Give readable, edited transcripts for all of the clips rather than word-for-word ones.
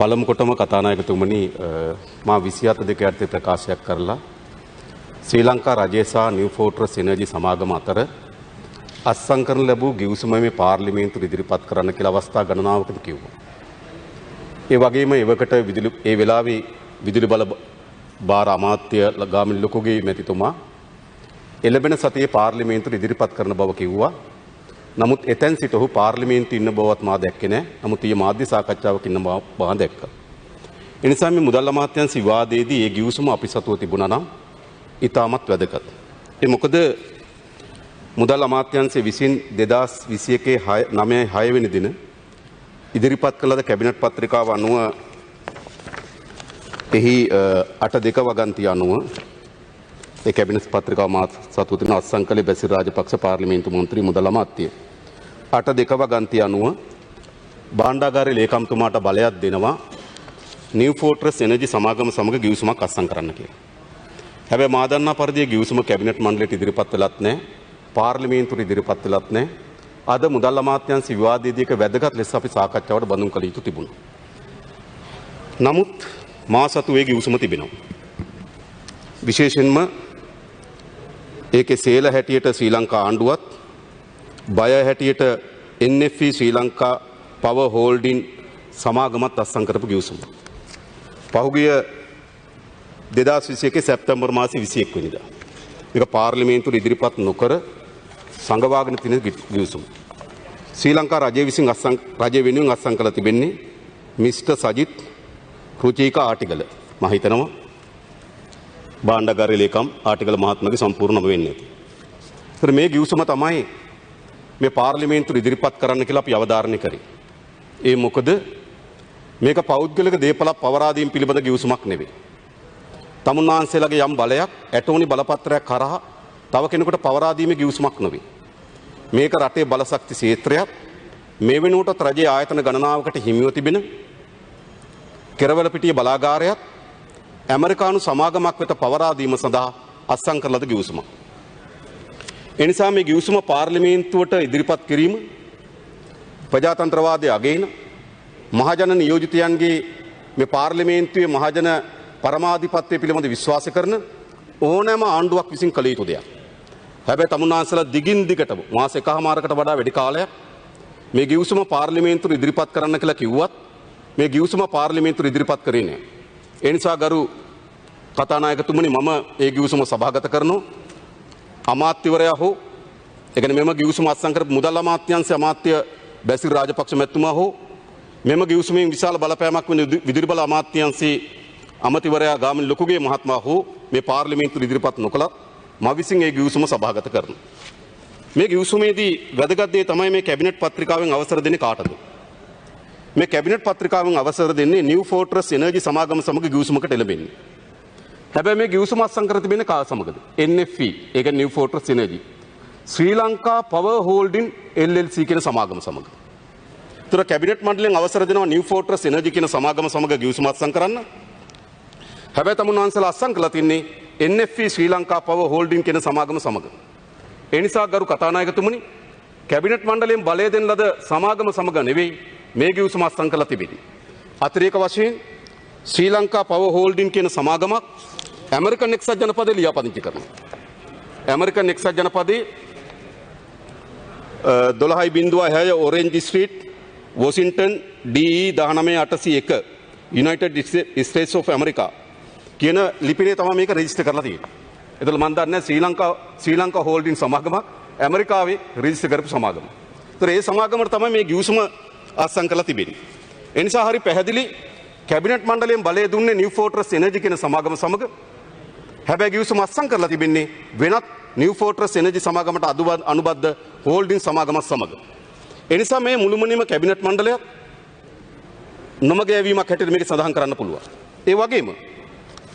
පළමුකොටම කතානායකතුමනි මා 27 දෙක යටතේ ප්‍රකාශයක් කරලා ශ්‍රී ලංකා රජය සහ නිව් ෆෝර්ට්‍රස් එනර්ජි සමාගම අතර අත්සන් කරන ලැබූ ගිවිසුම මේ පාර්ලිමේන්තුවට ඉදිරිපත් කරන්න කියලා අවස්ථා ගණනාවකදී කිව්වා. ඒ වගේම එවකට ඒ වෙලාවේ විදුලි බල භාර අමාත්‍ය ගාමිණී ලොකුගේ මැතිතුමා එළඹෙන සතියේ පාර්ලිමේන්තුවට ඉදිරිපත් කරන බව කිව්වා. නමුත් එතෙන් සිට ඔහු පාර්ලිමේන්තුවේ ඉන්න බවත් මා දැක්කේ නැහැ. නමුත් ඊයේ මාධ්‍ය සාකච්ඡාවක ඉන්න බව මා දැක්කා. ඒ නිසා මේ මුදල් අමාත්‍යාංශ විවාදයේදී ඒ ගිවිසුම අපි සතුව තිබුණා නම් ඉතාමත් වැදගත්. ඒ මොකද මුදල් අමාත්‍යාංශයේ විසින් 2021 9 වෙනි දින ඉදිරිපත් කළ කැබිනට් පත්‍රිකාව අනුව එහි 8.2 වගන්තිය අනුව ඒ කැබිනට් පත්‍රිකාව මා සතුව තිබෙන අත්සන්කලේ බැසිල් රාජපක්ෂ පාර්ලිමේන්තු මන්ත්‍රී මුදල් අමාත්‍ය 8.2 වගන්තිය අනුව භාණ්ඩාගාරයේ ලේකම්තුමාට බලයක් දෙනවා නිව් ෆෝර්ට්‍රස් එනර්ජි සමාගම සමග ගිවිසුමක් අත්සන් කරන්න කියලා. හැබැයි මා දන්නා පරිදි ගිවිසුම කැබිනට් මණ්ඩලයට ඉදිරිපත් වෙලත් නැහැ. පාර්ලිමේන්තුවට ඉදිරිපත් වෙලත් නැහැ. අද මුදල් අමාත්‍යාංශ විවාදයේදී එක වැදගත් ලෙස අපි සාකච්ඡාවට බඳුන් කළ යුතු තිබුණා. නමුත් මා සතු ඒ ගිවිසුම තිබෙනවා. විශේෂයෙන්ම ඒකේ සේල හැටියට ශ්‍රී ලංකා ආණ්ඩුවත් බය හැටියට NFE ශ්‍රී ලංකා පවර් හෝල්ඩින් සමාගමත් අත්සන් කරපු ගිවිසුම. පහුගිය 2021 සැප්තැම්බර් මාසේ 21 වෙනිදා මේක පාර්ලිමේන්තුවට ඉදිරිපත් නොකර සංගවාගෙන තියෙන ගිවිසුම. ශ්‍රී ලංකා රජය විසින් රජය වෙනුවෙන් අත්සන් කළ තිබෙන්නේ මිස්ටර් සජිත් රුචිකා ආටිගල. මම හිතනවා භාණ්ඩාගාරයේ ලේකම් ආටිගල මහත්මයාගේ සම්පූර්ණම වෙන්නේ නැති. ඒතර මේ ගිවිසුම තමයි මේ පාර්ලිමේන්තුවට ඉදිරිපත් කරන්න කියලා අපි අවධාරණය කරේ. ඒ මොකද මේක පෞද්ගලික දේපල පවරාදීම් පිළිබඳ ගිවිසුමක් නෙවෙයි. තමුන්නාන්සේලාගේ යම් බලයක් ඇටෝනි බලපත්‍රයක් කරහා තව කෙනෙකුට පවරාදීමේ ගිවිසුමක් නෙවෙයි. මේක රටේ බලශක්ති ක්ෂේත්‍රයක් මේ වෙනුවටත් රජයේ ආයතන ගණනාවකට හිමිව තිබෙන කෙරවලපිටිය බලාගාරයක් ඇමරිකානු සමාගමක් වෙත පවරාදීම සඳහා අත්සන් කරන ලද ගිවිසුමක්. ඒ නිසා මේ ගිවිසුම පාර්ලිමේන්තුවට ඉදිරිපත් කිරීම ප්‍රජාතන්ත්‍රවාදයේ අගයන මහජන නියෝජිතයන්ගේ මේ පාර්ලිමේන්තුවේ මහජන පරමාධිපත්‍ය පිළිබඳ විශ්වාස කරන ඕනෑම ආණ්ඩුවක් විසින් කළ යුතු දෙයක්. හැබැයි තමුන්නාන්සලා දිගින් දිගටම මාස එකහමාරකට වඩා වැඩි කාලයක් මේ ගිවිසුම පාර්ලිමේන්තුවට ඉදිරිපත් කරන්න කියලා කිව්වත් මේ ගිවිසුම පාර්ලිමේන්තුවට ඉදිරිපත් කරේ නැහැ. ඒ නිසා ගරු කතානායකතුමනි මම ඒ ගිවිසුම සභාගත කරනවා. අමාත්‍යවරයා හෝ ඒ කියන්නේ මෙම ගිවිසුම අත්සන් කරපු මුදල් අමාත්‍යාංශ අමාත්‍ය බැසිල් රාජපක්ෂ මැතිතුමා හෝ මෙම ගිවිසුමෙන් විශාල බලපෑමක් වෙන විදුලි බල අමාත්‍යාංශයේ අමාත්‍යවරයා ගාමිණී ලොකුගේ මහත්මයා හෝ මේ පාර්ලිමේන්තුවට ඉදිරිපත් නොකළත් මම විසින් ඒ ගිවිසුම සභාගත කරනවා. මේ ගිවිසුමේදී වැදගත් දේ තමයි මේ කැබිනට් පත්‍රිකාවෙන් අවසර දෙන්නේ කාටද? මේ කැබිනට් පත්‍රිකාවෙන් අවසර දෙන්නේ නිව් ෆෝර්ට්‍රස් එනර්ජි සමාගම සමග ගිවිසුමකට එළඹෙන්නේ. හැබැයි මේ ගිවිසුම අත්සන් කර තිබෙන්නේ කා සමගද? NFE ඒක නිව් ෆෝර්ට්‍රස් එනර්ජි ශ්‍රී ලංකා පවර් හෝල්ඩින් LLC කියන සමාගම සමග. ඒතර කැබිනට් මණ්ඩලයෙන් අවසර දෙනවා නිව් ෆෝර්ට්‍රස් එනර්ජි කියන සමාගම සමග ගිවිසුම අත්සන් කරන්න. හැබැයි තමුන්වන්සලා අත්සන් කළා තින්නේ NFE ශ්‍රී ලංකා පවර් හෝල්ඩින් කියන සමාගම සමග. ඒ නිසා ගරු කතානායකතුමනි කැබිනට් මණ්ඩලයෙන් බලය දෙන ලද සමාගම සමග නෙවෙයි මේ ගිවිසුම අත්සන් කළා තිබෙන්නේ. අතිරේක වශයෙන් ශ්‍රී ලංකා පවර් හෝල්ඩින් කියන සමාගමක් ඇමරිකන් එක්සත් ජනපදයේ ලියාපදිංචි කරනවා. ඇමරිකන් එක්සත් ජනපදයේ 12.6 Orange Street Washington DE 19801 United States of America කියන ලිපිනේ තමයි මේක රෙජිස්ටර් කරලා තියෙන්නේ. ඒතල මම දන්නේ ශ්‍රී ලංකා හෝල්ඩින් සමාගමක් ඇමරිකාවේ රෙජිස්ටර් කරපු සමාගම. ඒතර ඒ සමාගමට තමයි මේ ගිවිසුම අත්සන් කරලා තිබෙන්නේ. ඒ නිසා හරි පැහැදිලි කැබිනට් මණ්ඩලයෙන් බලය දුන්නේ නිව් ෆෝර්ට්‍රස් එනර්ජි කියන සමාගම සමග. හැබැයි ගිවිසුම අත්සන් කරලා තිබෙන්නේ වෙනත් නිව් ෆෝර්ට්‍රස් එනර්ජි සමාගමට අනුබද්ධ හෝල්ඩින් සමාගමත් සමග. ඒ නිසා මේ මුළුමනින්ම කැබිනට් මණ්ඩලය නොමග යැවීමක් හැටියට මේක සඳහන් කරන්න පුළුවන්. ඒ වගේම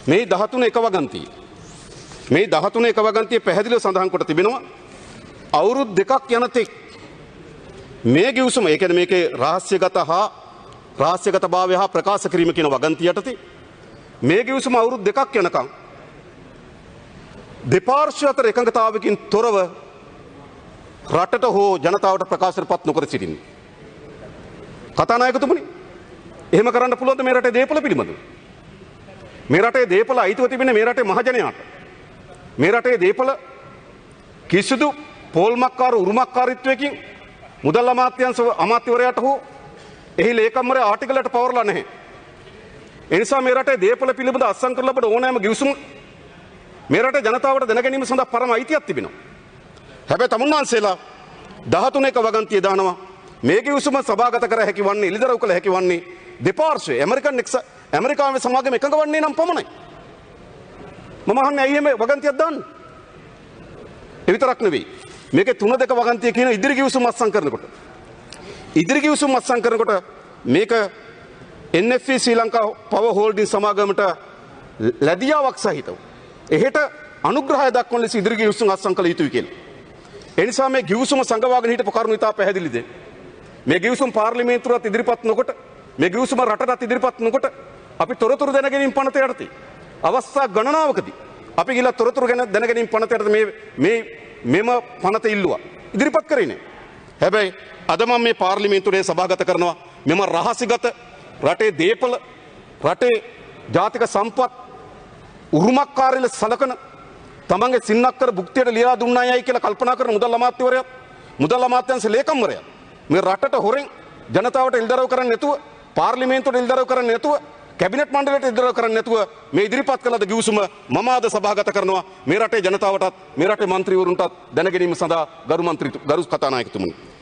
මේ 13 එක වගන්තිය මේ 13 එක වගන්තිය පැහැදිලිව සඳහන් කොට තිබෙනවා අවුරුදු දෙකක් යන තෙක් මේ ගිවිසුම ඒ කියන්නේ මේකේ රහස්‍යගතභාවය හා ප්‍රකාශ කිරීම කියන වගන්තිය යටතේ මේ ගිවිසුම අවුරුදු දෙකක් යනකම් දෙපාර්ශ්ව අතර එකඟතාවයකින් තොරව රටට හෝ ජනතාවට ප්‍රකාශයටපත් නොකර සිටින්නේ. කතානායකතුමනි එහෙම කරන්න පුළුවන්ද මේ රටේ දේපල පිළිබඳව? මේ රටේ දේපල අයිතිව තිබෙන මේ රටේ මහජනයාට. මේ රටේ දේපල කිසිදු පෝල්මක්කාර උරුමකාරීත්වයකින් මුදල් අමාත්‍යවරයාට හෝ එහි ලේකම්වරයා ආටිකලයට පවරලා නැහැ. ඒ නිසා මේ රටේ දේපල පිළිබඳ අත්සන් කරලා ලබන ඕනෑම ගිවිසුම මේ රටේ ජනතාවට දැන ගැනීම සඳහා පරම අයිතියක් තිබෙනවා. හැබැයි තමුන්වන්සේලා 13ක වගන්තිය දානවා. මේ ගිවිසුම සභාගත කර හැකි වන්නේ එළිදරව් කළ හැකි වන්නේ දෙපාර්ශ්වයේ ඇමරිකාවේ සමාගම එකඟ වන්නේ නම් පමණයි. මම අහන්නේ ඇයි එහෙම වගන්තියක් දාන්නේ? ඒ විතරක් නෙවෙයි. මේකේ 3-2 වගන්තිය කියන ඉදිරි ගිවිසුම් අත්සන් කරනකොට මේක NFE ශ්‍රී ලංකා පවර් හෝල්ඩින් සමාගමට ලැබියාවක් සහිතව එහෙට අනුග්‍රහය දක්වන ලෙස ඉදිරි ගිවිසුම් අත්සන් කළ යුතුයි කියලා. ඒ නිසා මේ ගිවිසුම සංගවාගෙන හිටපු කරුණු ඉතා පැහැදිලිද? මේ ගිවිසුම් පාර්ලිමේන්තුවට ඉදිරිපත් නොකොට මේ ගිවිසුම රටට ඉදිරිපත් නොකොට අපි තොරතුරු දැන ගැනීම පනත යටතේ අවස්ථා ගණනාවකදී අපි ගිහලා තොරතුරු ගැන දැන ගැනීම පනත යටතේ මෙම පනත ඉල්ලුවා. ඉදිරිපත් කරේ නෑ. හැබැයි අද මම මේ පාර්ලිමේන්තුවේ සභාගත කරනවා මෙම රහසිගත රටේ දේපල රටේ ජාතික සම්පත් උරුමකාරීල සලකන තමන්ගේ සින්නක්කර භුක්තියට ලියලා දුන්නායයි කියලා කල්පනා කරන මුදල් අමාත්‍යාංශ ලේකම්වරයා මේ රටට හොරෙන් ජනතාවට එල්දරව් කරන්නේ නැතුව පාර්ලිමේන්තුවට එල්දරව් කරන්නේ නැතුව කැබිනට් මණ්ඩලයට එල්දරව් කරන්නේ නැතුව මේ ඉදිරිපත් කළ ගිවිසුම මම අද සභාගත කරනවා මේ රටේ ජනතාවටත් මේ රටේ മന്ത്രിවරුන්ටත් දැන ගැනීම සඳහා ගරු කතානායකතුමනි